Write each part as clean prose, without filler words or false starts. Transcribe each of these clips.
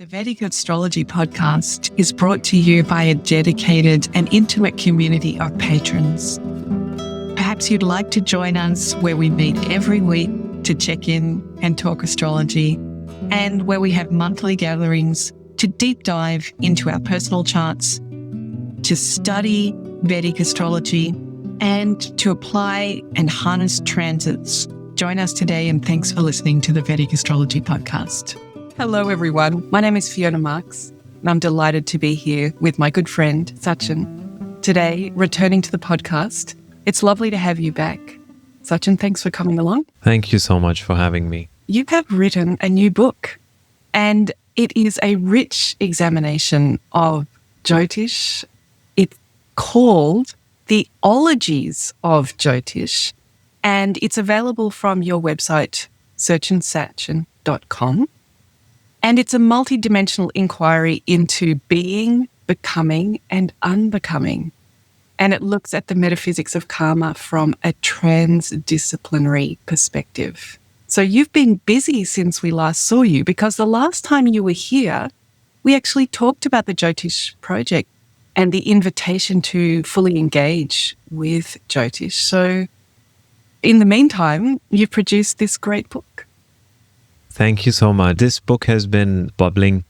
The Vedic Astrology podcast is brought to you by a dedicated and intimate community of patrons. Perhaps you'd like to join us where we meet every week to check in and talk astrology, and where we have monthly gatherings to deep dive into our personal charts, to study Vedic astrology, and to apply and harness transits. Join us today, and thanks for listening to the Vedic Astrology podcast. Hello, everyone. My name is Fiona Marks, and I'm delighted to be here with my good friend, Sachin. Today, returning to the podcast, it's lovely to have you back. Sachin, thanks for coming along. Thank you so much for having me. You have written a new book, and it is a rich examination of Jyotish. It's called The Ologies of Jyotish, and it's available from your website, searchandsachin.com. And it's a multidimensional inquiry into being, becoming, and unbecoming. And it looks at the metaphysics of karma from a transdisciplinary perspective. So you've been busy since we last saw you, because the last time you were here, we actually talked about the Jyotish project and the invitation to fully engage with Jyotish. So in the meantime, you've produced this great book. Thank you so much. This book has been bubbling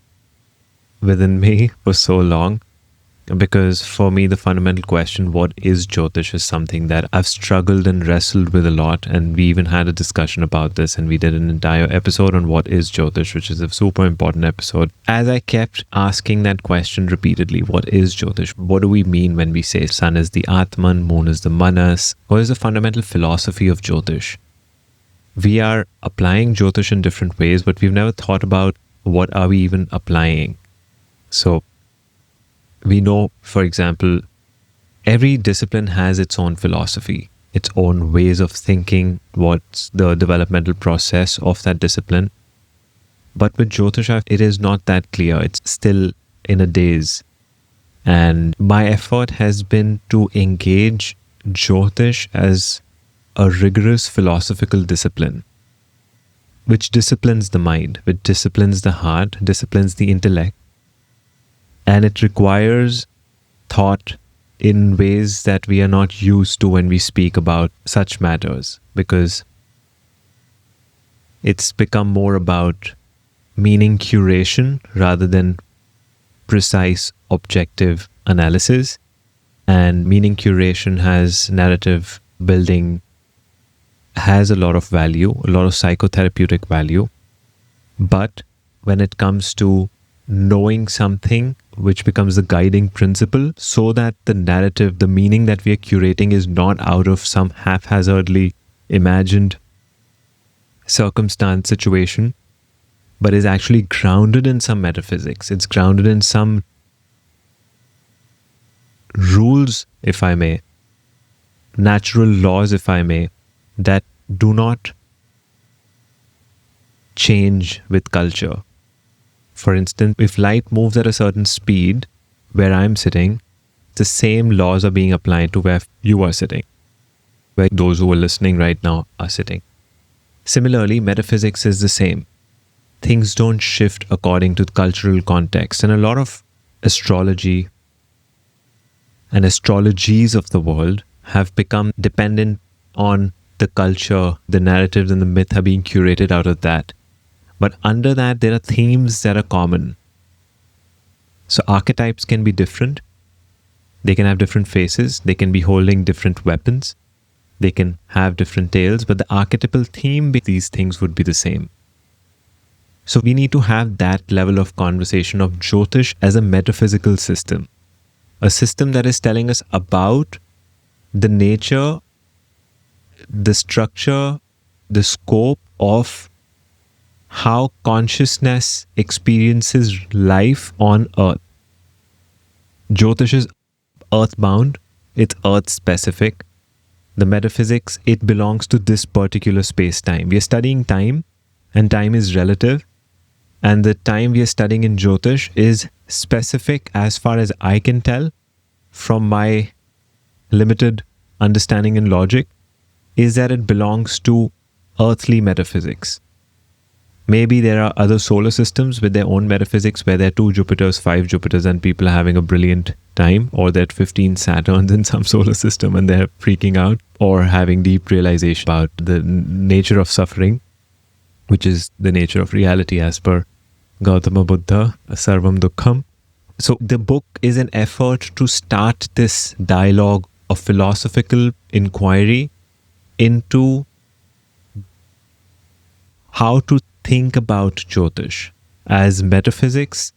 within me for so long, because for me, the fundamental question, what is Jyotish, is something that I've struggled and wrestled with a lot. And we even had a discussion about this, and we did an entire episode on what is Jyotish, which is a super important episode. As I kept asking that question repeatedly, what is Jyotish? What do we mean when we say sun is the Atman, moon is the Manas? What is the fundamental philosophy of Jyotish? We are applying Jyotish in different ways, but we've never thought about what are we even applying. So we know, for example, every discipline has its own philosophy, its own ways of thinking, what's the developmental process of that discipline. But with Jyotish, it is not that clear. It's still in a daze. And my effort has been to engage Jyotish as a rigorous philosophical discipline, which disciplines the mind, which disciplines the heart, disciplines the intellect. And it requires thought in ways that we are not used to when we speak about such matters, because it's become more about meaning curation rather than precise objective analysis. And meaning curation has narrative building, has a lot of value, a lot of psychotherapeutic value. But when it comes to knowing something, which becomes the guiding principle, so that the narrative, the meaning that we are curating is not out of some haphazardly imagined circumstance, situation, but is actually grounded in some metaphysics. It's grounded in some rules, if I may, natural laws, if I may, that do not change with culture. For instance, if light moves at a certain speed where I'm sitting, the same laws are being applied to where you are sitting, where those who are listening right now are sitting. Similarly, metaphysics is the same. Things don't shift according to the cultural context. And a lot of astrology and astrologies of the world have become dependent on the culture, the narratives and the myth are being curated out of that. But under that, there are themes that are common. So archetypes can be different. They can have different faces. They can be holding different weapons. They can have different tails, but the archetypal theme of these things would be the same. So we need to have that level of conversation of Jyotish as a metaphysical system. A system that is telling us about the nature, the structure, the scope of how consciousness experiences life on Earth. Jyotish is earthbound, it's earth-specific. The metaphysics, it belongs to this particular space-time. We are studying time, and time is relative. And the time we are studying in Jyotish is specific as far as I can tell from my limited understanding and logic, is that it belongs to earthly metaphysics. Maybe there are other solar systems with their own metaphysics where there are 2 Jupiters, 5 Jupiters, and people are having a brilliant time, or there are 15 Saturns in some solar system and they're freaking out, or having deep realization about the nature of suffering, which is the nature of reality as per Gautama Buddha, Sarvam Dukkham. So the book is an effort to start this dialogue of philosophical inquiry into how to think about Jyotish as metaphysics,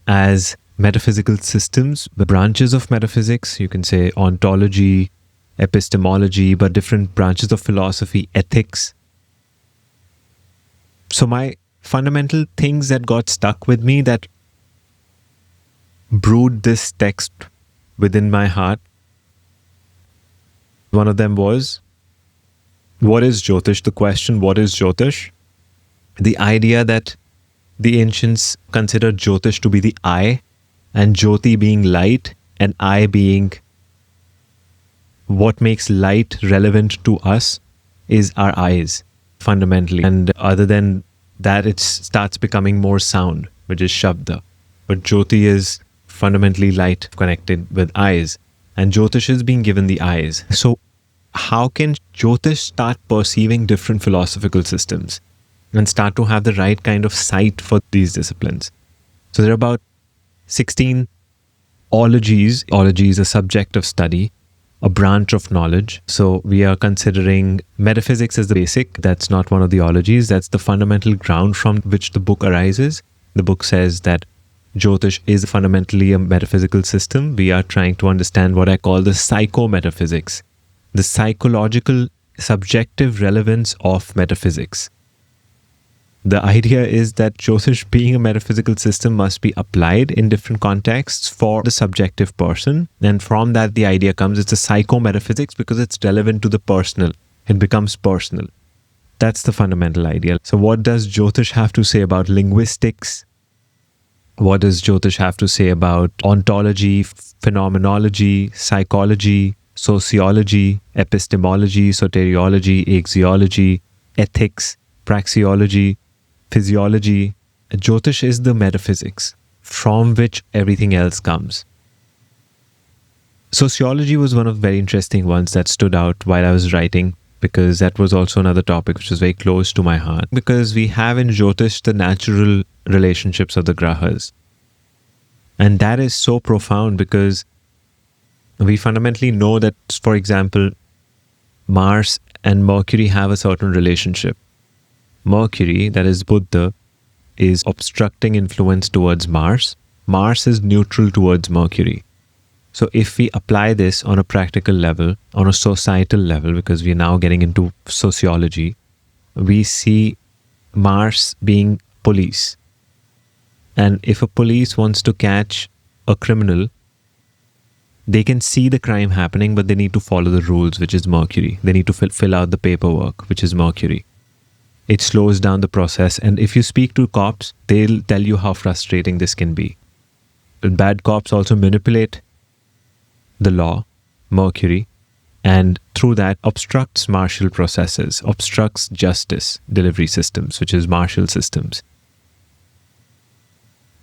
as metaphysical systems, the branches of metaphysics, you can say ontology, epistemology, but different branches of philosophy, ethics. So my fundamental things that got stuck with me, that brewed this text within my heart, one of them was, what is Jyotish? The question, what is Jyotish? The idea that the ancients considered Jyotish to be the eye, and Jyoti being light, and eye being what makes light relevant to us is our eyes, fundamentally. And other than that, it starts becoming more sound, which is Shabda. But Jyoti is fundamentally light connected with eyes, and Jyotish is being given the eyes. So how can Jyotish start perceiving different philosophical systems and start to have the right kind of sight for these disciplines? So there are about 16 ologies. Ology is a subject of study, a branch of knowledge. So we are considering metaphysics as the basic. That's not one of the ologies. That's the fundamental ground from which the book arises. The book says that Jyotish is fundamentally a metaphysical system. We are trying to understand what I call the psychometaphysics, the psychological subjective relevance of metaphysics. The idea is that Jyotish, being a metaphysical system, must be applied in different contexts for the subjective person. And from that, the idea comes, it's a psychometaphysics because it's relevant to the personal. It becomes personal. That's the fundamental idea. So what does Jyotish have to say about linguistics? What does Jyotish have to say about ontology, phenomenology, psychology, sociology, epistemology, soteriology, axiology, ethics, praxeology, physiology? Jyotish is the metaphysics from which everything else comes. Sociology was one of the very interesting ones that stood out while I was writing, because that was also another topic which was very close to my heart, because we have in Jyotish the natural relationships of the grahas. And that is so profound because we fundamentally know that, for example, Mars and Mercury have a certain relationship. Mercury, that is Buddha, is obstructing influence towards Mars. Mars is neutral towards Mercury. So if we apply this on a practical level, on a societal level, because we are now getting into sociology, we see Mars being police. And if a police wants to catch a criminal, they can see the crime happening, but they need to follow the rules, which is Mercury. They need to fill out the paperwork, which is Mercury. It slows down the process. And if you speak to cops, they'll tell you how frustrating this can be. But bad cops also manipulate the law, Mercury, and through that obstructs martial processes, obstructs justice delivery systems, which is martial systems.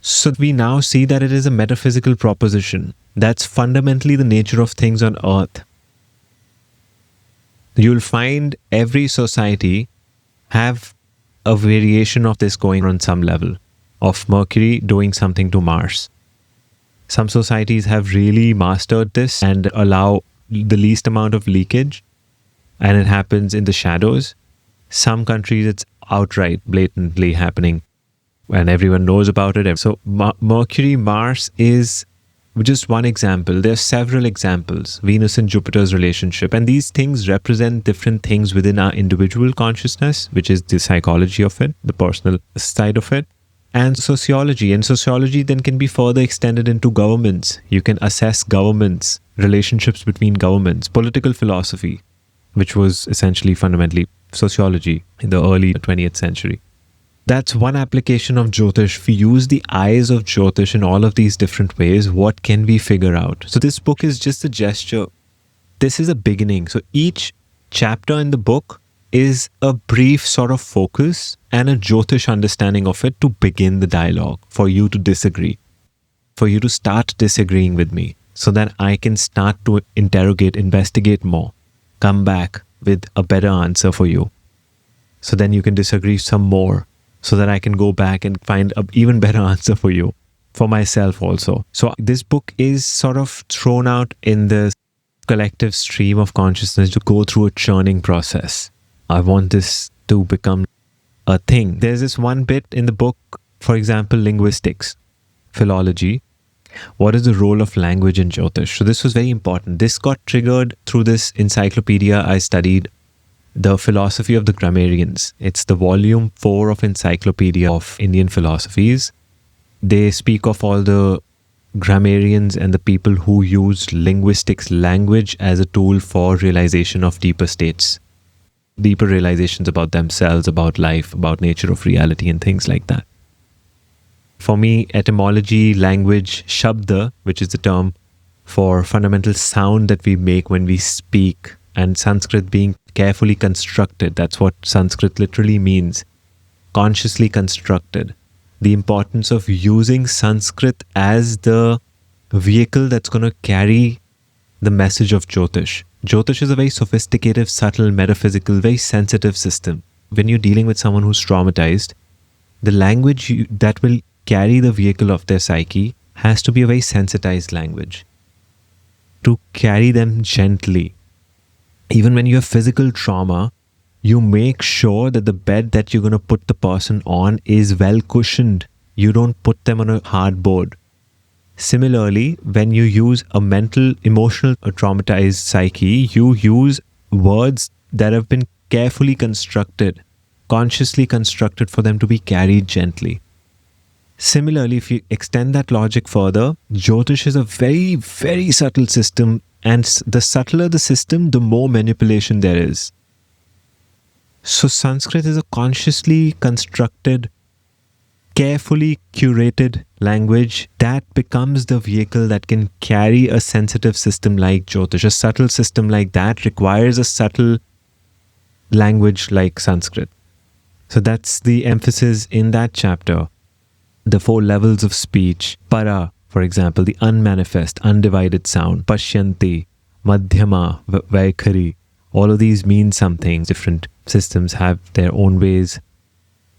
So we now see that it is a metaphysical proposition. That's fundamentally the nature of things on earth. You'll find every society have a variation of this going on some level, of Mercury doing something to Mars. Some societies have really mastered this and allow the least amount of leakage, and it happens in the shadows. Some countries, it's outright, blatantly happening, and everyone knows about it. So Mercury, Mars is just one example. There are several examples. Venus and Jupiter's relationship. And these things represent different things within our individual consciousness, which is the psychology of it, the personal side of it, and sociology. And sociology then can be further extended into governments. You can assess governments, relationships between governments, political philosophy, which was essentially fundamentally sociology in the early 20th century. That's one application of Jyotish. If we use the eyes of Jyotish in all of these different ways, what can we figure out? So this book is just a gesture. This is a beginning. So each chapter in the book is a brief sort of focus and a Jyotish understanding of it to begin the dialogue, for you to disagree, for you to start disagreeing with me, so that I can start to interrogate, investigate more, come back with a better answer for you. So then you can disagree some more, so that I can go back and find an even better answer for you, for myself also. So this book is sort of thrown out in the collective stream of consciousness to go through a churning process. I want this to become a thing. There's this one bit in the book, for example, linguistics, philology. What is the role of language in Jyotish? So this was very important. This got triggered through this encyclopedia I studied, The Philosophy of the Grammarians. It's the volume 4 of Encyclopedia of Indian Philosophies. They speak of all the grammarians and the people who use linguistics, language, as a tool for realization of deeper states, deeper realizations about themselves, about life, about nature of reality and things like that. For me, etymology, language, shabda, which is the term for fundamental sound that we make when we speak, and Sanskrit being carefully constructed, that's what Sanskrit literally means, consciously constructed. The importance of using Sanskrit as the vehicle that's going to carry the message of Jyotish. Jyotish is a very sophisticated, subtle, metaphysical, very sensitive system. When you're dealing with someone who's traumatized, the language that will carry the vehicle of their psyche has to be a very sensitized language to carry them gently. Even when you have physical trauma, you make sure that the bed that you're going to put the person on is well cushioned. You don't put them on a hard board. Similarly, when you use a mental, emotional, or traumatized psyche, you use words that have been carefully constructed, consciously constructed for them to be carried gently. Similarly, if you extend that logic further, Jyotish is a very, very subtle system, and the subtler the system, the more manipulation there is. So Sanskrit is a consciously constructed, carefully curated language that becomes the vehicle that can carry a sensitive system like Jyotish. A subtle system like that requires a subtle language like Sanskrit. So that's the emphasis in that chapter. The 4 levels of speech. Para, for example, the unmanifest, undivided sound. Pashyanti, Madhyama, Vaikhari. All of these mean something. Different systems have their own ways.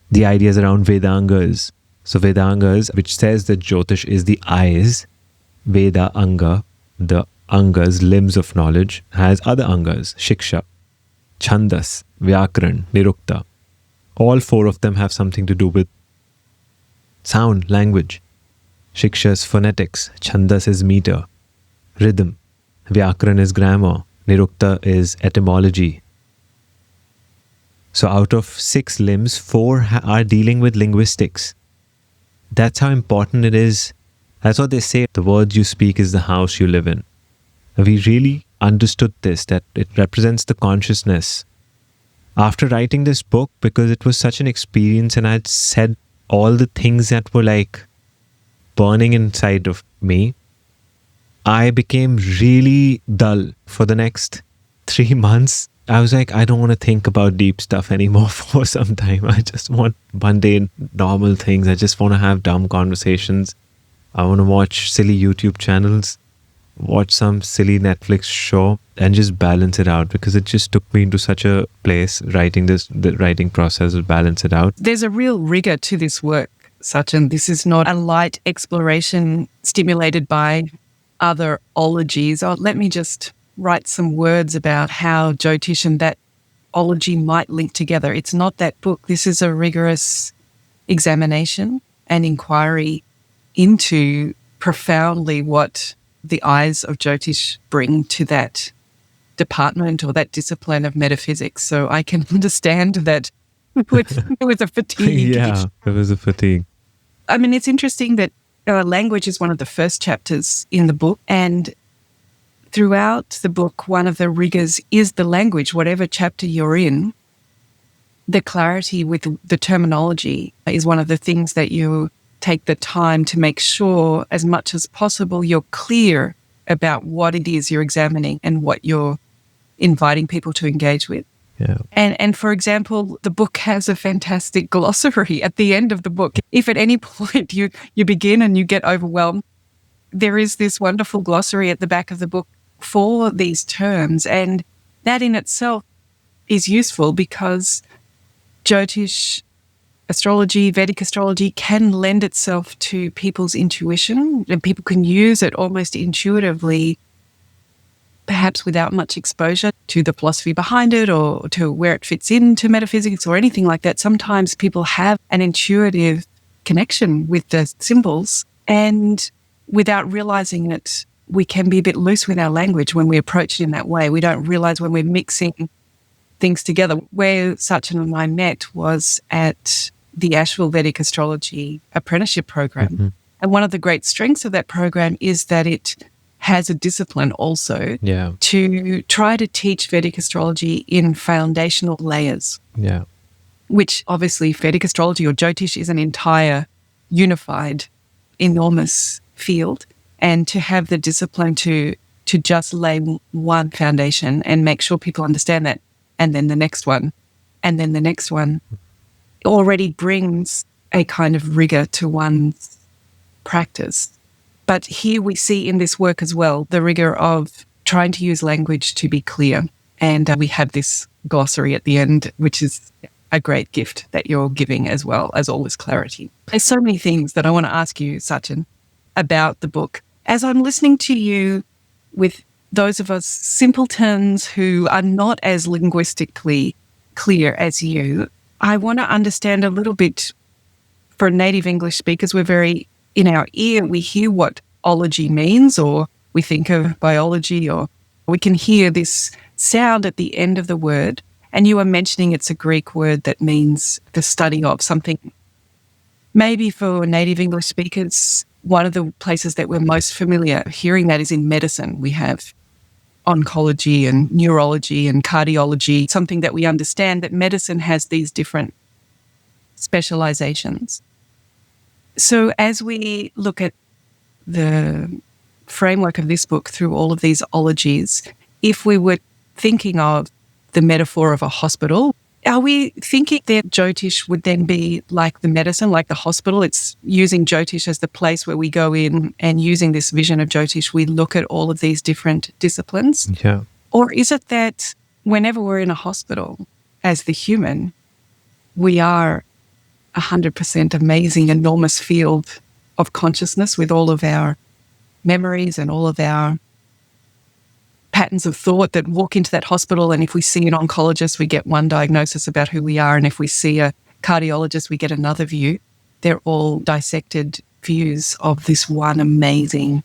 The ideas around Vedangas. So Vedangas, which says that Jyotish is the eyes, Veda Anga, the Angas, limbs of knowledge, has other Angas, Shiksha, Chandas, Vyakaran, Nirukta. All 4 of them have something to do with sound, language. Shiksha is phonetics, Chandas is meter, rhythm, Vyakaran is grammar, Nirukta is etymology. So out of 6 limbs, 4 are dealing with linguistics. That's how important it is. That's what they say, the words you speak is the house you live in. We really understood this, that it represents the consciousness. After writing this book, because it was such an experience and I had said all the things that were like burning inside of me, I became really dull for the next 3 months. I was like, I don't want to think about deep stuff anymore for some time. I just want mundane, normal things. I just want to have dumb conversations. I want to watch silly YouTube channels, watch some silly Netflix show, and just balance it out, because it just took me into such a place, the writing process to balance it out. There's a real rigor to this work, Sachin. This is not a light exploration stimulated by other ologies. Oh, let me just write some words about how Jyotish and that ology might link together. It's not that book. This is a rigorous examination and inquiry into profoundly what the eyes of Jyotish bring to that department or that discipline of metaphysics. So I can understand that it was a fatigue. Yeah, it was a fatigue. I mean, it's interesting that language is one of the first chapters in the book, and throughout the book, one of the rigors is the language. Whatever chapter you're in, the clarity with the terminology is one of the things that you take the time to make sure, as much as possible, you're clear about what it is you're examining and what you're inviting people to engage with. Yeah. And for example, the book has a fantastic glossary at the end of the book. If at any point you begin and you get overwhelmed, there is this wonderful glossary at the back of the book for these terms. And that in itself is useful because Jyotish astrology, Vedic astrology can lend itself to people's intuition, and people can use it almost intuitively, perhaps without much exposure to the philosophy behind it or to where it fits into metaphysics or anything like that. Sometimes people have an intuitive connection with the symbols, and without realizing it, we can be a bit loose with our language when we approach it in that way. We don't realize when we're mixing things together. Where Sachin and I met was at the Asheville Vedic Astrology Apprenticeship Program. Mm-hmm. And one of the great strengths of that program is that it has a discipline also to try to teach Vedic astrology in foundational layers. Yeah. Which obviously Vedic astrology or Jyotish is an entire unified, enormous field. And to have the discipline to just lay one foundation and make sure people understand that, and then the next one, and then the next one, already brings a kind of rigor to one's practice. But here we see in this work as well the rigor of trying to use language to be clear. And we have this glossary at the end, which is a great gift that you're giving as well as all this clarity. There's so many things that I want to ask you, Sachin, about the book. As I'm listening to you with those of us simpletons who are not as linguistically clear as you, I want to understand a little bit. For native English speakers, we're very, in our ear, we hear what ology means, or we think of biology, or we can hear this sound at the end of the word. And you are mentioning it's a Greek word that means the study of something. Maybe for native English speakers, one of the places that we're most familiar hearing that is in medicine. We have oncology and neurology and cardiology, something that we understand that medicine has these different specializations. So as we look at the framework of this book through all of these ologies, if we were thinking of the metaphor of a hospital, are we thinking that Jyotish would then be like the medicine, like the hospital? It's using Jyotish as the place where we go in, and using this vision of Jyotish, we look at all of these different disciplines? Yeah. Or is it that whenever we're in a hospital, as the human, we are 100% amazing, enormous field of consciousness with all of our memories and all of our patterns of thought that walk into that hospital, and if we see an oncologist, we get one diagnosis about who we are, and if we see a cardiologist, we get another view. They're all dissected views of this one amazing,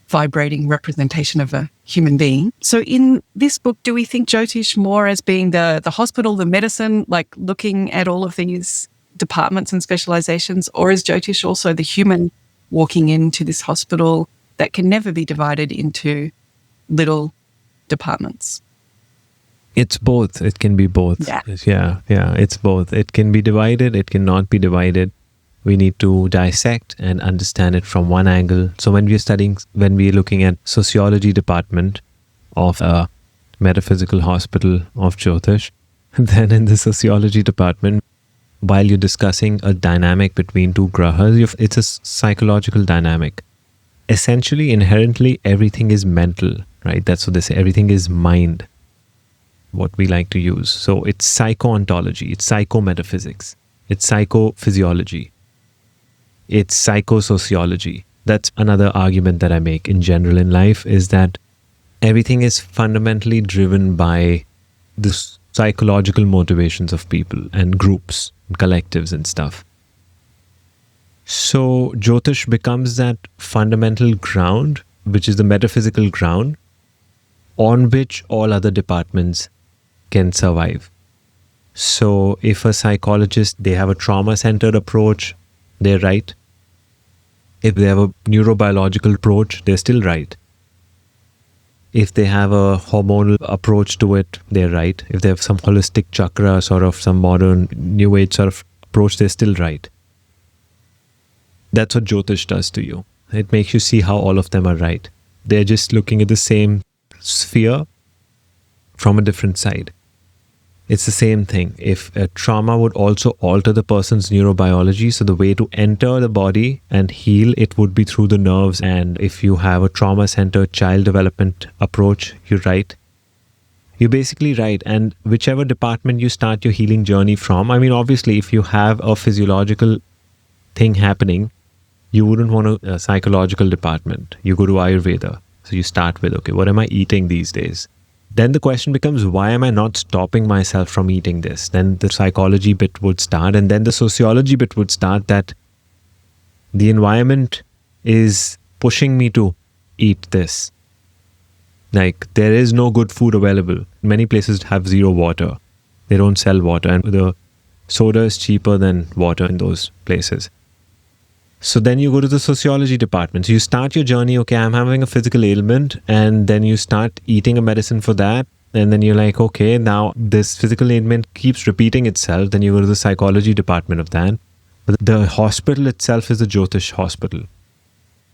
vibrating representation of a human being. So in this book, do we think Jyotish more as being the hospital, the medicine, like looking at all of these departments and specializations, or is Jyotish also the human walking into this hospital that can never be divided into little departments? It's both. It can be both. Yeah. It's both. It can be divided. It cannot be divided. We need to dissect and understand it from one angle. So when we're looking at sociology department of a metaphysical hospital of Jyotish, then in the sociology department, while you're discussing a dynamic between two grahas, it's a psychological dynamic. Essentially, inherently, everything is mental, right? That's what they say. Everything is mind, what we like to use. So it's psycho-ontology, it's psychometaphysics, it's psychophysiology, it's psychosociology. That's another argument that I make in general in life, is that everything is fundamentally driven by the psychological motivations of people and groups, and collectives and stuff. So Jyotish becomes that fundamental ground, which is the metaphysical ground, on which all other departments can survive. So if a psychologist, they have a trauma-centered approach, they're right. If they have a neurobiological approach, they're still right. If they have a hormonal approach to it, they're right. If they have some holistic chakra, sort of some modern new age sort of approach, they're still right. That's what Jyotish does to you. It makes you see how all of them are right. They're just looking at the same sphere from a different side. It's the same thing. If a trauma would also alter the person's neurobiology, so the way to enter the body and heal, it would be through the nerves. And if you have a trauma-centered child development approach, you're right. You're basically right. And whichever department you start your healing journey from, I mean, obviously, if you have a physiological thing happening, you wouldn't want a psychological department. You go to Ayurveda. So you start with, okay, what am I eating these days? Then the question becomes, why am I not stopping myself from eating this? Then the psychology bit would start, and then the sociology bit would start, that the environment is pushing me to eat this. Like, there is no good food available. Many places have zero water. They don't sell water, and the soda is cheaper than water in those places. So then you go to the sociology department. So you start your journey, okay, I'm having a physical ailment, and then you start eating a medicine for that. And then you're like, okay, now this physical ailment keeps repeating itself. Then you go to the psychology department of that. But the hospital itself is the Jyotish hospital.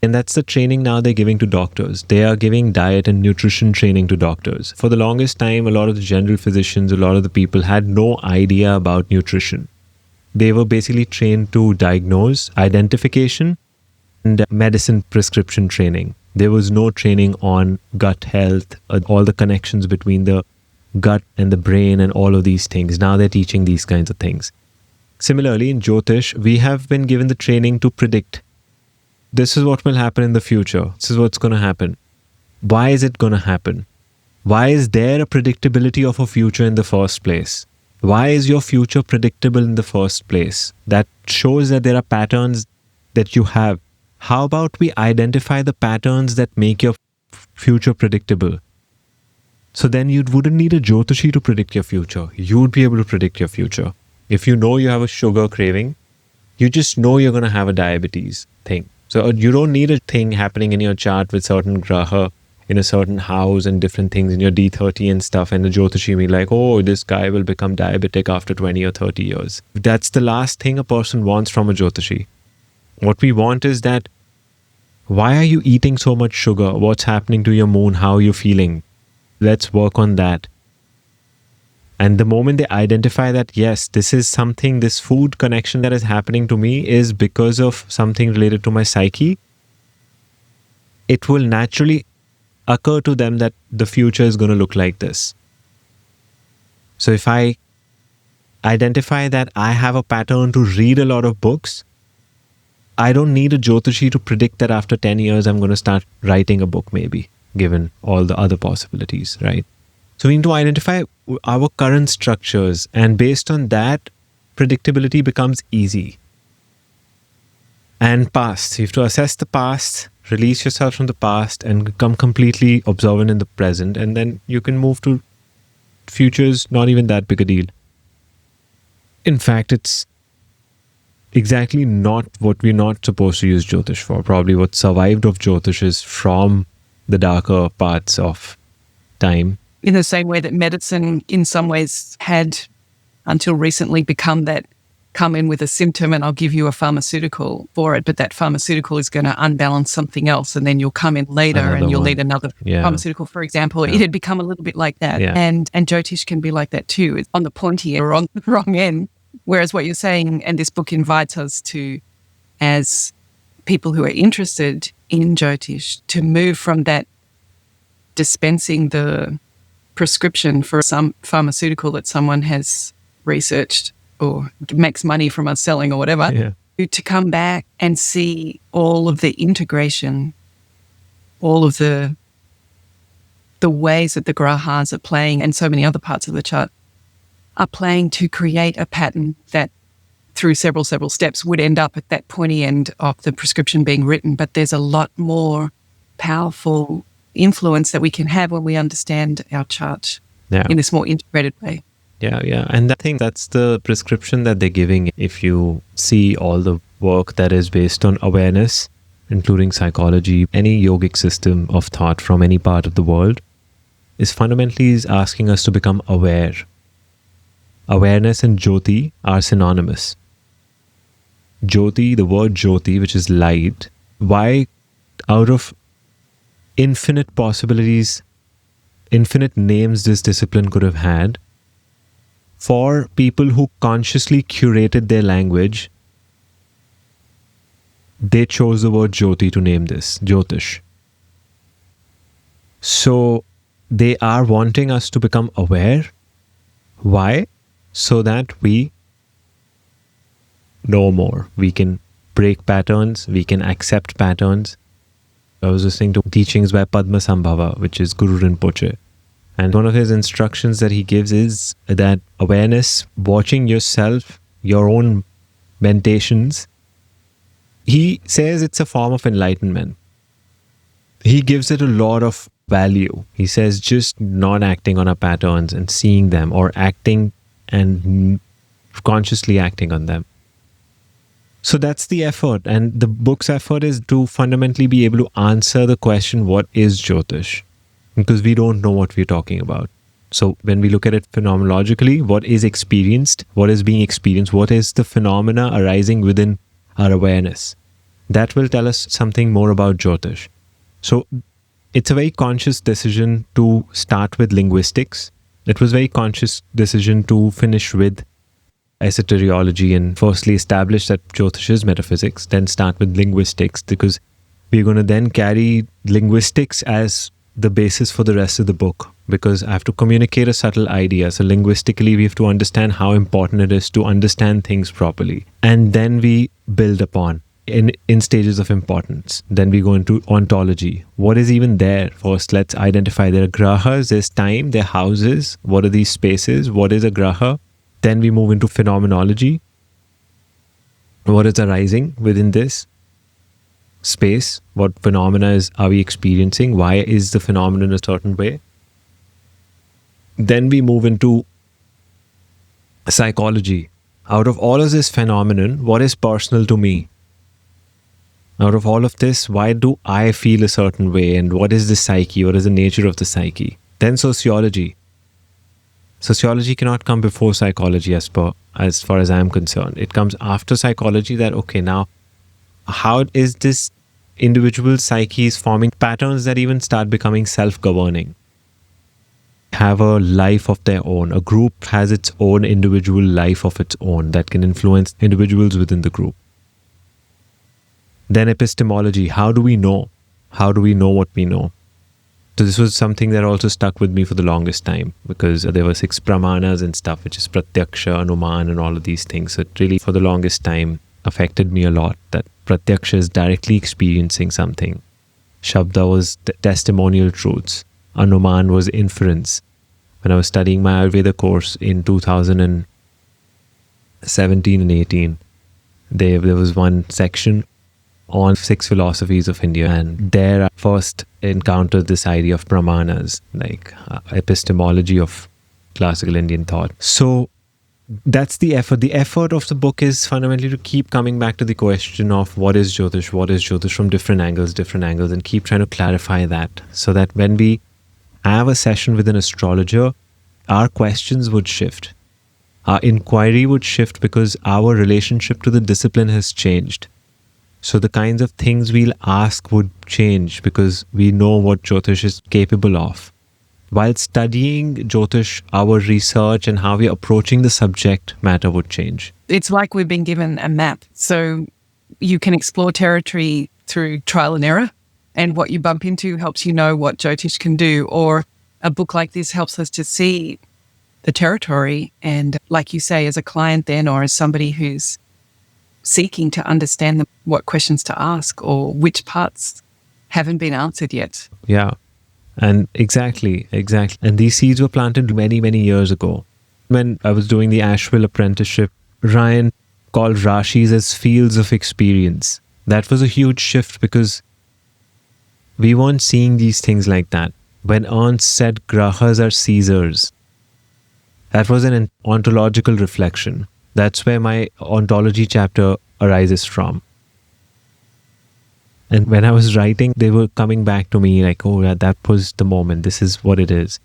And that's the training now they're giving to doctors. They are giving diet and nutrition training to doctors. For the longest time, a lot of the general physicians, a lot of the people had no idea about nutrition. They were basically trained to diagnose, identification, and medicine prescription training. There was no training on gut health, all the connections between the gut and the brain and all of these things. Now they're teaching these kinds of things. Similarly, in Jyotish, we have been given the training to predict. This is what will happen in the future. This is what's going to happen. Why is it going to happen? Why is there a predictability of a future in the first place? Why is your future predictable in the first place? That shows that there are patterns that you have. How about we identify the patterns that make your future predictable? So then you wouldn't need a Jyotishi to predict your future. You would be able to predict your future. If you know you have a sugar craving, you just know you're going to have a diabetes thing. So you don't need a thing happening in your chart with certain graha in a certain house and different things in your D30 and stuff, and the Jyotishi be like, oh, this guy will become diabetic after 20 or 30 years. That's the last thing a person wants from a Jyotishi. What we want is that, why are you eating so much sugar? What's happening to your moon? How are you feeling? Let's work on that. And the moment they identify that, yes, this is something, this food connection that is happening to me is because of something related to my psyche, it will naturally occur to them that the future is going to look like this. So if I identify that I have a pattern to read a lot of books, I don't need a Jyotishi to predict that after 10 years I'm going to start writing a book, maybe, given all the other possibilities, right? So we need to identify our current structures, and based on that, predictability becomes easy. And past. You have to assess the past, release yourself from the past, and become completely observant in the present, and then you can move to futures, not even that big a deal. In fact, it's exactly not what we're not supposed to use Jyotish for. Probably what survived of Jyotish is from the darker parts of time. In the same way that medicine in some ways had, until recently, become that come in with a symptom and I'll give you a pharmaceutical for it, but that pharmaceutical is going to unbalance something else, and then you'll come in later and you'll need another pharmaceutical, for example. It had become a little bit like that. And Jyotish can be like that too. It's on the pointy or on the wrong end. Whereas what you're saying, and this book invites us to, as people who are interested in Jyotish, to move from that dispensing the prescription for some pharmaceutical that someone has researched or makes money from us selling or whatever, to come back and see all of the integration, all of the ways that the grahas are playing, and so many other parts of the chart are playing to create a pattern that through several steps would end up at that pointy end of the prescription being written. But there's a lot more powerful influence that we can have when we understand our chart in this more integrated way. And I think that's the prescription that they're giving. If you see all the work that is based on awareness, including psychology, any yogic system of thought from any part of the world, is fundamentally asking us to become aware. Awareness and Jyoti are synonymous. Jyoti, the word Jyoti, which is light, why out of infinite possibilities, infinite names this discipline could have had, for people who consciously curated their language, they chose the word Jyoti to name this, Jyotish. So they are wanting us to become aware. Why? So that we know more. We can break patterns, we can accept patterns. I was listening to teachings by Padmasambhava, which is Guru Rinpoche. And one of his instructions that he gives is that awareness, watching yourself, your own mentations, he says it's a form of enlightenment. He gives it a lot of value. He says just not acting on our patterns and seeing them, or acting and consciously acting on them. So that's the effort. And the book's effort is to fundamentally be able to answer the question, what is Jyotish? Because we don't know what we're talking about. So when we look at it phenomenologically, what is experienced, what is being experienced, what is the phenomena arising within our awareness? That will tell us something more about Jyotish. So it's a very conscious decision to start with linguistics. It was a very conscious decision to finish with esoteriology and firstly establish that Jyotish is metaphysics, then start with linguistics, because we're going to then carry linguistics as the basis for the rest of the book, because I have to communicate a subtle idea. So linguistically, we have to understand how important it is to understand things properly. And then we build upon in stages of importance. Then we go into ontology. What is even there? First, let's identify there are grahas, there's time, there are houses. What are these spaces? What is a graha? Then we move into phenomenology. What is arising within this space? What phenomena are we experiencing? Why is the phenomenon a certain way? Then we move into psychology. Out of all of this phenomenon, what is personal to me? Out of all of this, why do I feel a certain way? And what is the psyche? What is the nature of the psyche? Then sociology. Sociology cannot come before psychology as far as I am concerned. It comes after psychology that, okay, now how is this individual psyche is forming patterns that even start becoming self-governing, have a life of their own. A group has its own individual life of its own that can influence individuals within the group. Then epistemology. How do we know? How do we know what we know? So this was something that also stuck with me for the longest time, because there were 6 pramanas and stuff, which is pratyaksha, anuman and all of these things. So it really for the longest time affected me a lot, that pratyaksha is directly experiencing something. Shabda was testimonial truths. Anuman was inference. When I was studying my Ayurveda course in 2017 and 18, there was one section on 6 philosophies of India, and there I first encountered this idea of pramanas, like epistemology of classical Indian thought. So that's the effort. The effort of the book is fundamentally to keep coming back to the question of what is Jyotish from different angles, and keep trying to clarify that, so that when we have a session with an astrologer, our questions would shift. Our inquiry would shift because our relationship to the discipline has changed. So the kinds of things we'll ask would change because we know what Jyotish is capable of. While studying Jyotish, our research and how we're approaching the subject matter would change. It's like we've been given a map. So you can explore territory through trial and error, and what you bump into helps you know what Jyotish can do. Or a book like this helps us to see the territory. And like you say, as a client then, or as somebody who's seeking to understand what questions to ask or which parts haven't been answered yet. Yeah. And exactly. And these seeds were planted many, many years ago. When I was doing the Asheville apprenticeship, Ryan called Rashis as fields of experience. That was a huge shift because we weren't seeing these things like that. When Ernst said grahas are Caesars, that was an ontological reflection. That's where my ontology chapter arises from. And when I was writing, they were coming back to me like, oh, yeah, that was the moment. This is what it is.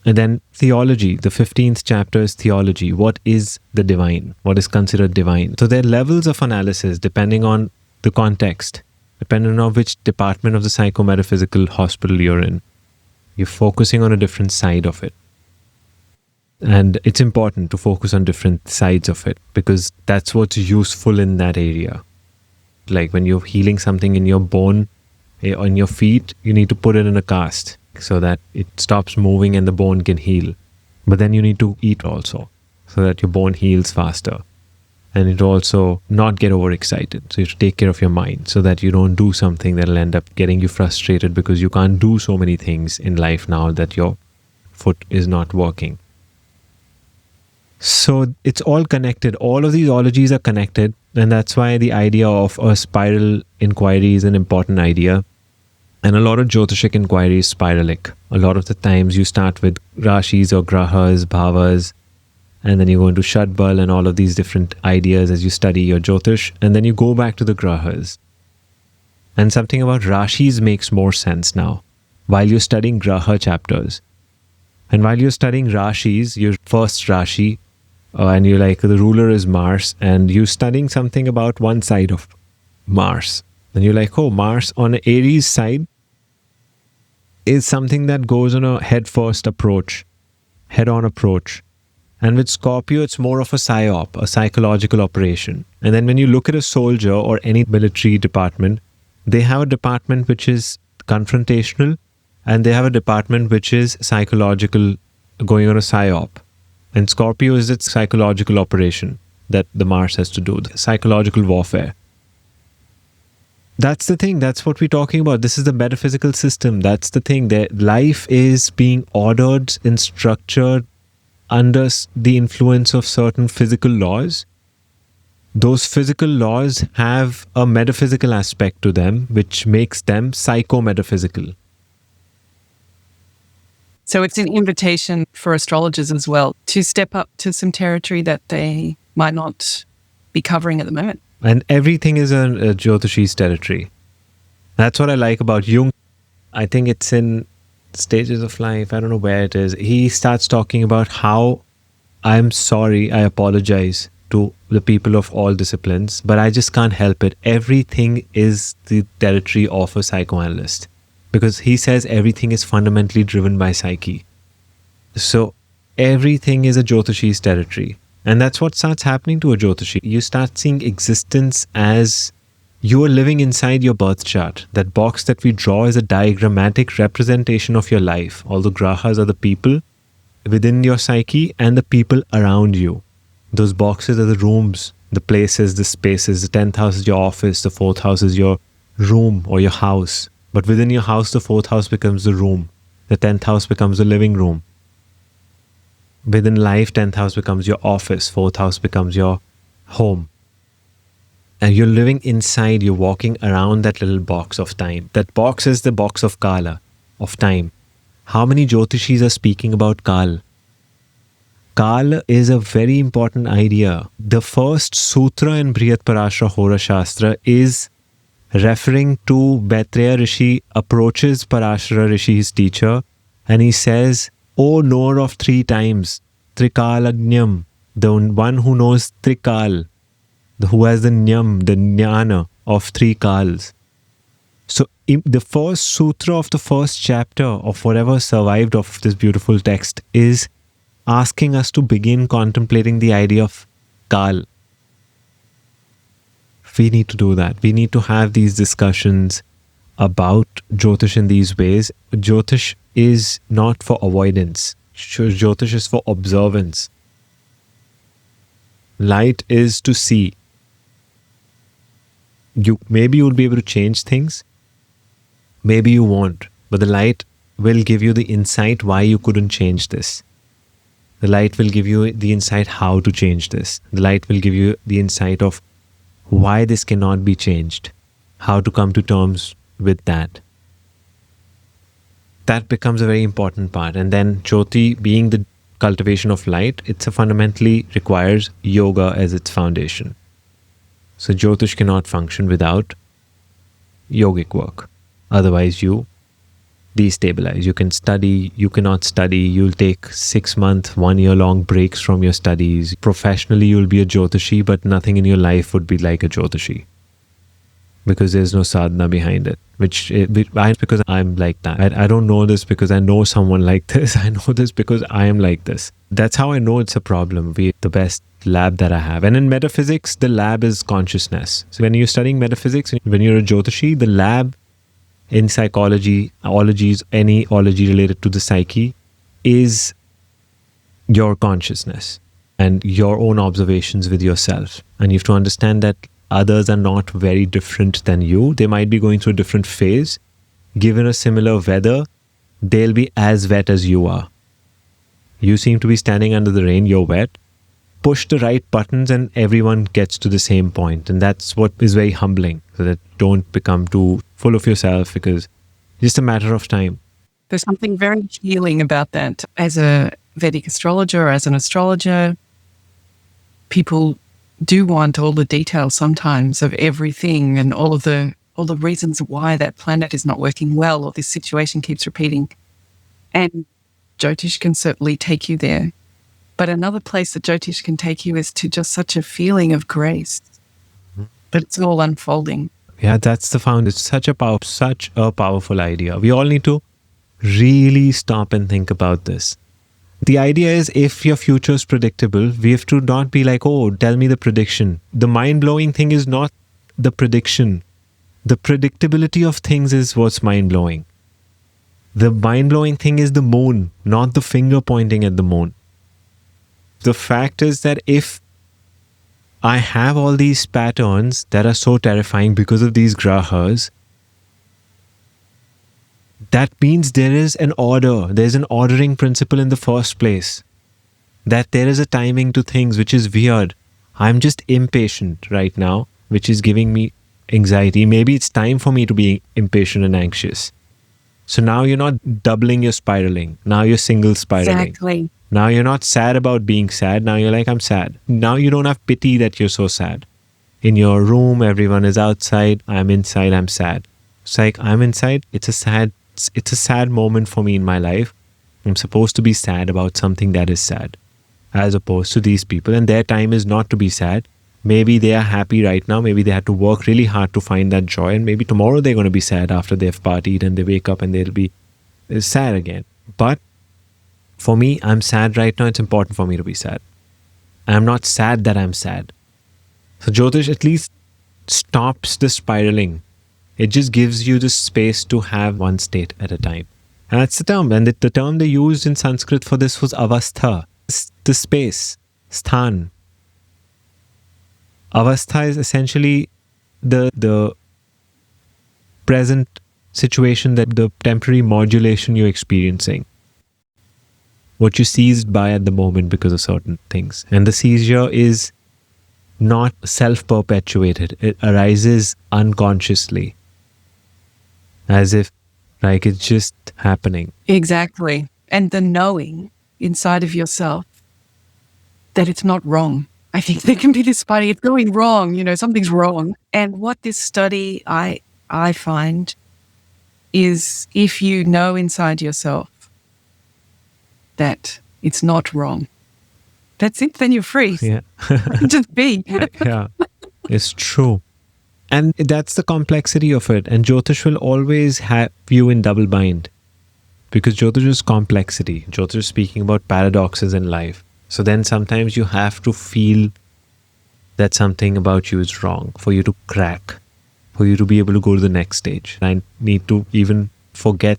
And then theology, the 15th chapter is theology. What is the divine? What is considered divine? So there are levels of analysis depending on the context, depending on which department of the psychometaphysical hospital you're in. You're focusing on a different side of it. And it's important to focus on different sides of it because that's what's useful in that area. Like when you're healing something in your bone, on your feet, you need to put it in a cast so that it stops moving and the bone can heal. But then you need to eat also so that your bone heals faster. And it also not get overexcited. So you have to take care of your mind so that you don't do something that'll end up getting you frustrated because you can't do so many things in life now that your foot is not working. So it's all connected. All of these ologies are connected. And that's why the idea of a spiral inquiry is an important idea. And a lot of Jyotishic inquiry is spiralic. A lot of the times you start with Rashis or Grahas, Bhavas, and then you go into Shadbal and all of these different ideas as you study your Jyotish, and then you go back to the Grahas. And something about Rashis makes more sense now, while you're studying Graha chapters. And while you're studying Rashis, your first Rashi, and you're like, the ruler is Mars, and you're studying something about one side of Mars. And you're like, oh, Mars on an Aries side is something that goes on a head-first approach, head-on approach. And with Scorpio, it's more of a psyop, a psychological operation. And then when you look at a soldier or any military department, they have a department which is confrontational, and they have a department which is psychological, going on a psyop. And Scorpio is its psychological operation that the Mars has to do, the psychological warfare. That's the thing. That's what we're talking about. This is the metaphysical system. That's the thing. That life is being ordered and structured under the influence of certain physical laws. Those physical laws have a metaphysical aspect to them, which makes them psychometaphysical. So it's an invitation for astrologers as well to step up to some territory that they might not be covering at the moment. And everything is a Jyotishi's territory. That's what I like about Jung. I think it's in Stages of Life. I don't know where it is. He starts talking about how I'm sorry, I apologize to the people of all disciplines, but I just can't help it. Everything is the territory of a psychoanalyst because he says everything is fundamentally driven by psyche. So everything is a Jyotishi's territory. And that's what starts happening to a Jyotishi. You start seeing existence as you are living inside your birth chart. That box that we draw is a diagrammatic representation of your life. All the grahas are the people within your psyche and the people around you. Those boxes are the rooms, the places, the spaces. The 10th house is your office. The 4th house is your room or your house. But within your house, the 4th house becomes the room. The 10th house becomes the living room. Within life, 10th house becomes your office, 4th house becomes your home. And you're living inside, you're walking around that little box of time. That box is the box of Kala, of time. How many Jyotishis are speaking about Kal? Kal is a very important idea. The first sutra in Brihat Parashara Hora Shastra is referring to Maitreya Rishi approaches Parashara Rishi, his teacher, and he says, O knower of 3 times, Trikalagnyam, the one who knows Trikal, who has the Nyam, the Jnana of 3 Kals. So the first sutra of the first chapter of whatever survived of this beautiful text is asking us to begin contemplating the idea of Kal. We need to do that. We need to have these discussions about Jyotish in these ways. Jyotish is not for avoidance. Jyotish is for observance. Light is to see. Maybe you'll be able to change things. Maybe you won't. But the light will give you the insight why you couldn't change this. The light will give you the insight how to change this. The light will give you the insight of why this cannot be changed. How to come to terms with that. That becomes a very important part. And then Jyoti being the cultivation of light, it's a fundamentally requires yoga as its foundation. So Jyotish cannot function without yogic work. Otherwise you destabilize. You can study, you cannot study, you'll take 6 month, 1 year long breaks from your studies. Professionally you'll be a Jyotishi, but nothing in your life would be like a Jyotishi. because there's no sadhana behind it. Because I'm like that. I don't know this because I know someone like this. I know this because I am like this. That's how I know it's a problem. The best lab that I have. And in metaphysics, the lab is consciousness. So when you're studying metaphysics, when you're a Jyotishi, the lab in psychology, ologies, any ology related to the psyche, is your consciousness and your own observations with yourself. And you have to understand that others are not very different than you. They might be going through a different phase. Given a similar weather, they'll be as wet as you are. You seem to be standing under the rain, you're wet. Push the right buttons and everyone gets to the same point. And that's what is very humbling, so that don't become too full of yourself, because it's just a matter of time. There's something very healing about that. As a Vedic astrologer, as an astrologer, people do want all the details sometimes of everything and all the reasons why that planet is not working well or this situation keeps repeating. And Jyotish can certainly take you there. But another place that Jyotish can take you is to just such a feeling of grace. But it's all unfolding. Yeah, that's the found. It's such a powerful idea. We all need to really stop and think about this. The idea is, if your future is predictable, we have to not be like, oh, tell me the prediction. The mind-blowing thing is not the prediction. The predictability of things is what's mind-blowing. The mind-blowing thing is the moon, not the finger pointing at the moon. The fact is that if I have all these patterns that are so terrifying because of these grahas, that means there is an order. There's an ordering principle in the first place. That there is a timing to things, which is weird. I'm just impatient right now, which is giving me anxiety. Maybe it's time for me to be impatient and anxious. So now you're not doubling your spiraling. Now you're single spiraling. Exactly. Now you're not sad about being sad. Now you're like, I'm sad. Now you don't have pity that you're so sad. In your room, everyone is outside. I'm inside. I'm sad. It's like, I'm inside. It's a sad moment for me in my life. I'm supposed to be sad about something that is sad, as opposed to these people. And their time is not to be sad. Maybe they are happy right now. Maybe they had to work really hard to find that joy. And maybe tomorrow they're going to be sad after they've partied and they wake up and they'll be sad again. But for me, I'm sad right now. It's important for me to be sad. I'm not sad that I'm sad. So Jyotish at least stops the spiraling. It just gives you the space to have one state at a time. And that's the term. And the term they used in Sanskrit for this was avastha. The space, sthan. Avastha is essentially the present situation, that the temporary modulation you're experiencing. What you're seized by at the moment because of certain things. And the seizure is not self-perpetuated. It arises unconsciously. As if, like, it's just happening. Exactly. And the knowing inside of yourself that it's not wrong. I think there can be this fighting, it's going wrong, something's wrong. And what this study I find is, if you know inside yourself that it's not wrong, that's it, then you're free. Yeah. Just be. Yeah, it's true. And that's the complexity of it. And Jyotish will always have you in double bind. Because Jyotish is complexity. Jyotish is speaking about paradoxes in life. So then sometimes you have to feel that something about you is wrong for you to crack, for you to be able to go to the next stage. I need to even forget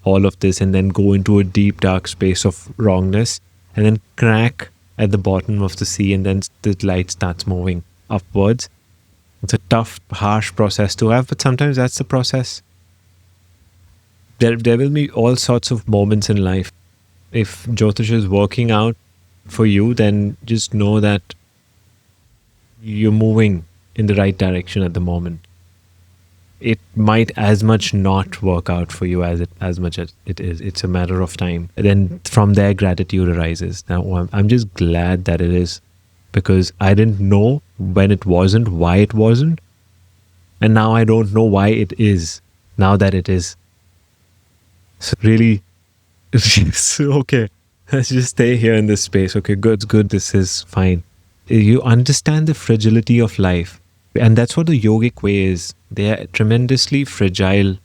all of this and then go into a deep, dark space of wrongness and then crack at the bottom of the sea, and then the light starts moving upwards. It's a tough, harsh process to have, but sometimes that's the process. There will be all sorts of moments in life. If Jyotish is working out for you, then just know that you're moving in the right direction at the moment. It might as much not work out for you as much as it is. It's a matter of time. And then from there, gratitude arises. Now, I'm just glad that it is, because I didn't know when it wasn't, why it wasn't. And now I don't know why it is, now that it is. So really, okay, let's just stay here in this space. Okay, good, this is fine. You understand the fragility of life. And that's what the yogic way is. They are tremendously fragile,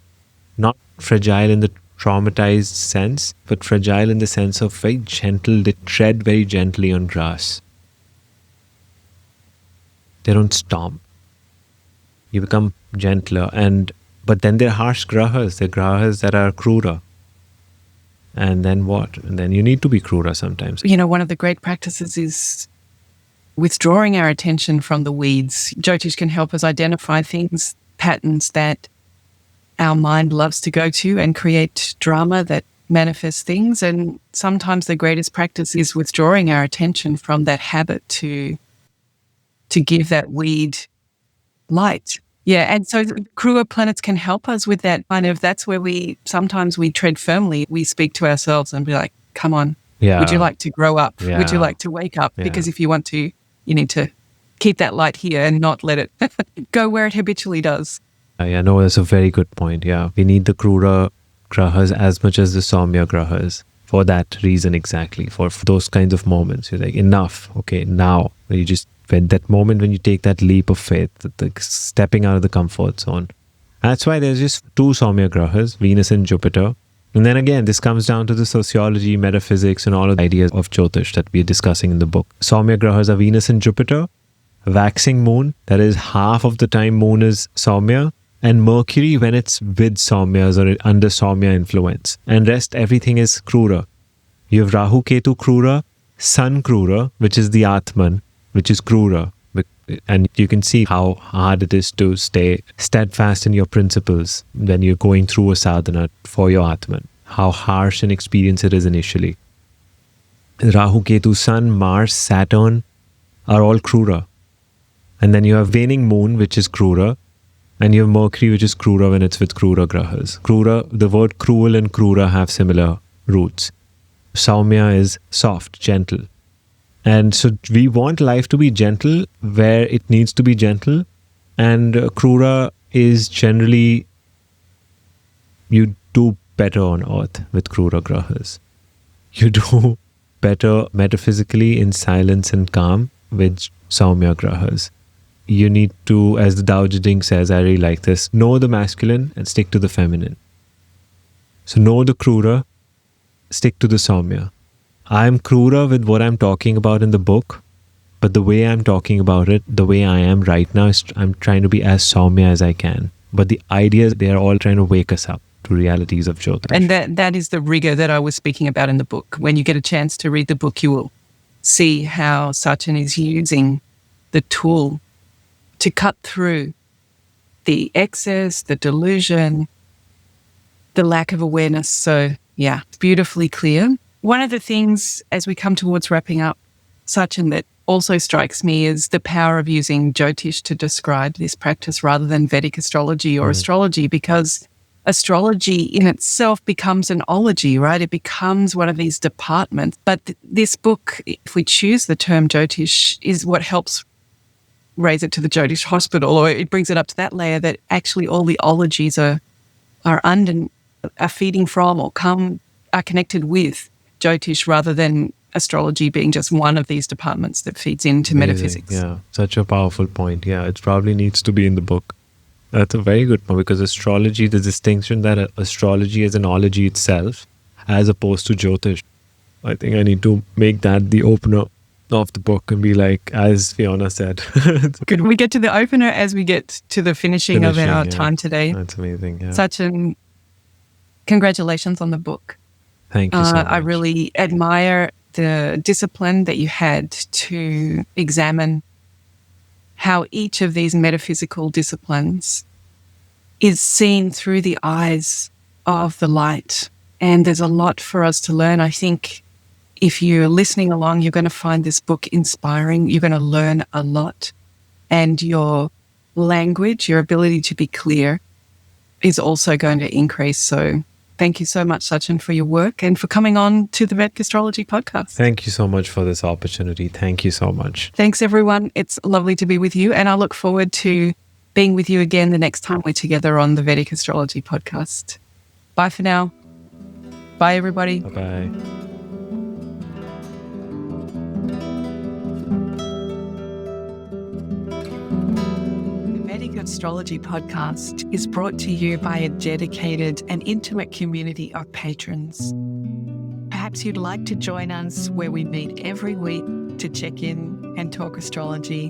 not fragile in the traumatized sense, but fragile in the sense of very gentle. They tread very gently on grass. They don't stomp. You become gentler, but then they're harsh grahas. They're grahas that are krura. And then what? And then you need to be krura sometimes. One of the great practices is withdrawing our attention from the weeds. Jyotish can help us identify things, patterns that our mind loves to go to and create drama that manifests things. And sometimes the greatest practice is withdrawing our attention from that habit to give that weed light. Yeah, and so Kruger planets can help us with that kind of, that's where sometimes we tread firmly. We speak to ourselves and be like, come on, would you like to grow up? Yeah. Would you like to wake up? Yeah. Because if you want to, you need to keep that light here and not let it go where it habitually does. Yeah, no, that's a very good point. Yeah, we need the Krura grahas as much as the Saumya grahas for that reason exactly, for those kinds of moments. You're like, enough, okay, now. You just, when that moment when you take that leap of faith, the stepping out of the comfort zone. That's why there's just two Saumya grahas, Venus and Jupiter. And then again, this comes down to the sociology, metaphysics, and all of the ideas of Jyotish that we're discussing in the book. Saumya grahas are Venus and Jupiter, waxing moon, that is half of the time moon is Saumya, and Mercury when it's with Saumyas or under Saumya influence. And rest, everything is Krura. You have Rahu Ketu Krura, Sun Krura, which is the Atman, which is Krura. And you can see how hard it is to stay steadfast in your principles when you're going through a sadhana for your Atman. How harsh an experience it is initially. Rahu, Ketu, Sun, Mars, Saturn are all Krura. And then you have waning moon, which is Krura. And you have Mercury, which is Krura when it's with Krura grahas. Krura, the word cruel and Krura have similar roots. Saumya is soft, gentle. And so we want life to be gentle where it needs to be gentle. And Krura is generally, you do better on earth with Krura grahas. You do better metaphysically in silence and calm with Saumya grahas. You need to, as the Tao Te Ching says, I really like this, know the masculine and stick to the feminine. So know the Krura, stick to the Saumya. I'm Krura with what I'm talking about in the book, but the way I'm talking about it, the way I am right now, is I'm trying to be as Saumya as I can. But the ideas, they are all trying to wake us up to realities of Jyotish. And that is the rigor that I was speaking about in the book. When you get a chance to read the book, you will see how Sachin is using the tool to cut through the excess, the delusion, the lack of awareness. So, yeah, beautifully clear. One of the things, as we come towards wrapping up, Sachin, that also strikes me is the power of using Jyotish to describe this practice rather than Vedic astrology or astrology, because astrology in itself becomes an ology, right? It becomes one of these departments. But this book, if we choose the term Jyotish, is what helps raise it to the Jyotish hospital, or it brings it up to that layer that actually all the ologies are feeding from or are connected with Jyotish rather than astrology being just one of these departments that feeds into metaphysics. Yeah, such a powerful point. Yeah, it probably needs to be in the book. That's a very good point, because astrology, the distinction that astrology is an ology itself as opposed to Jyotish. I think I need to make that the opener of the book and be like, as Fiona said. Good. We get to the opener as we get to the finishing of our time today. That's amazing. Yeah. Sachin, congratulations on the book. Thank you so much. I really admire the discipline that you had to examine how each of these metaphysical disciplines is seen through the eyes of the light. And there's a lot for us to learn. I think if you're listening along, you're going to find this book inspiring. You're going to learn a lot. And your language, your ability to be clear is also going to increase. So thank you so much, Sachin, for your work and for coming on to the Vedic Astrology podcast. Thank you so much for this opportunity. Thank you so much. Thanks, everyone. It's lovely to be with you. And I look forward to being with you again the next time we're together on the Vedic Astrology podcast. Bye for now. Bye, everybody. Bye-bye. Astrology podcast is brought to you by a dedicated and intimate community of patrons. Perhaps you'd like to join us where we meet every week to check in and talk astrology,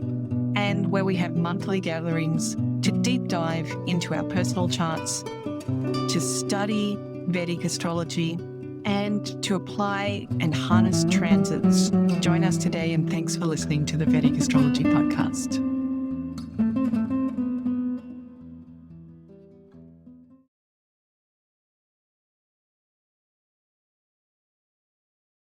and where we have monthly gatherings to deep dive into our personal charts, to study Vedic astrology, and to apply and harness transits. Join us today, and thanks for listening to the Vedic Astrology podcast.